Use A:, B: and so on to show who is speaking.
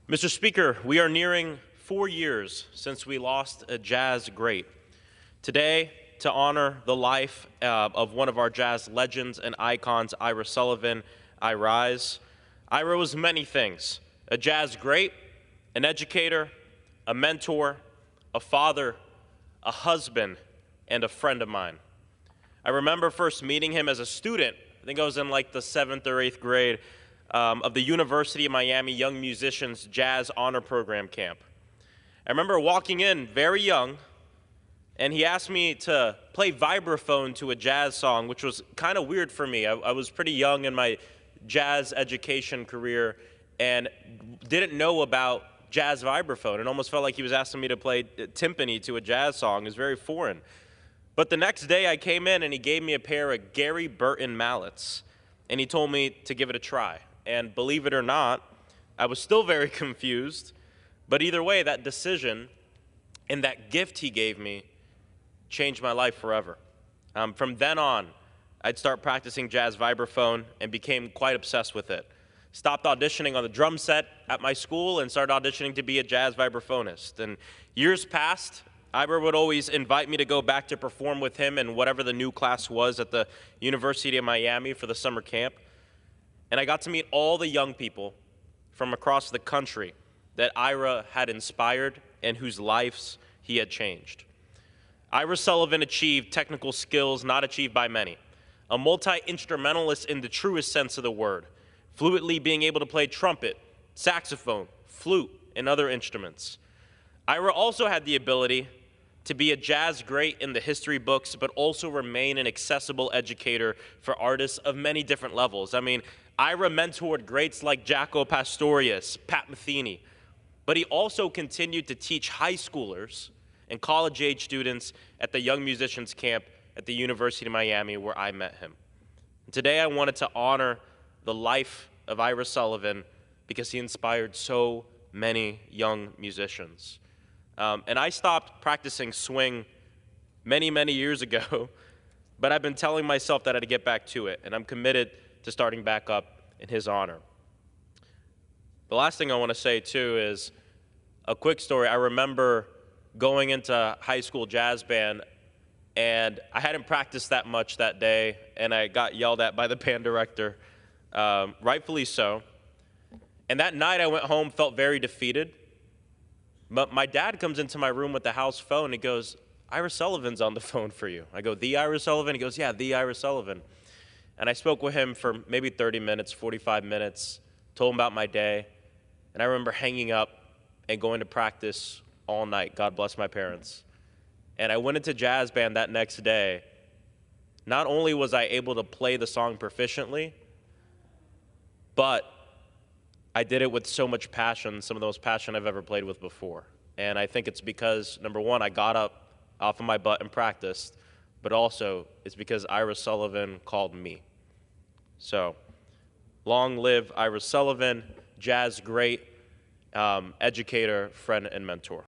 A: Mr. Speaker, we are nearing 4 years since we lost a jazz great. Today, to honor the life of one of our jazz legends and icons, Ira Sullivan, I rise. Ira was many things: a jazz great, an educator, a mentor, a father, a husband, and a friend of mine. I remember first meeting him as a student. I think I was in like the 7th or 8th grade of the University of Miami Young Musicians Jazz Honor Program camp. I remember walking in very young, and he asked me to play vibraphone to a jazz song, which was kind of weird for me. I was pretty young in my jazz education career and didn't know about jazz vibraphone. It almost felt like he was asking me to play timpani to a jazz song. It was very foreign. But the next day I came in and he gave me a pair of Gary Burton mallets, and he told me to give it a try. And believe it or not, I was still very confused, but either way, that decision and that gift he gave me changed my life forever. From then on, I'd start practicing jazz vibraphone and became quite obsessed with it. Stopped auditioning on the drum set at my school and started auditioning to be a jazz vibraphonist. And years passed. Ira would always invite me to go back to perform with him in whatever the new class was at the University of Miami for the summer camp. And I got to meet all the young people from across the country that Ira had inspired and whose lives he had changed. Ira Sullivan achieved technical skills not achieved by many, a multi-instrumentalist in the truest sense of the word, fluently being able to play trumpet, saxophone, flute, and other instruments. Ira also had the ability to be a jazz great in the history books, but also remain an accessible educator for artists of many different levels. I mean, Ira mentored greats like Jaco Pastorius, Pat Metheny, but he also continued to teach high schoolers and college-age students at the Young Musicians Camp at the University of Miami, where I met him. And today I wanted to honor the life of Ira Sullivan because he inspired so many young musicians. And I stopped practicing swing many, many years ago, but I've been telling myself that I had to get back to it, and I'm committed to starting back up in his honor. The last thing I want to say, too, is a quick story. I remember going into high school jazz band, and I hadn't practiced that much that day, and I got yelled at by the band director, rightfully so. And that night I went home, felt very defeated. But my dad comes into my room with the house phone. He goes, "Ira Sullivan's on the phone for you." I go, "The Ira Sullivan?" He goes, "Yeah, the Ira Sullivan." And I spoke with him for maybe 30 minutes, 45 minutes, told him about my day. And I remember hanging up and going to practice all night. God bless my parents. And I went into jazz band that next day. Not only was I able to play the song proficiently, but I did it with so much passion, some of the most passion I've ever played with before. And I think it's because, number one, I got up off of my butt and practiced, but also it's because Ira Sullivan called me. So, long live Ira Sullivan, jazz great, educator, friend, and mentor.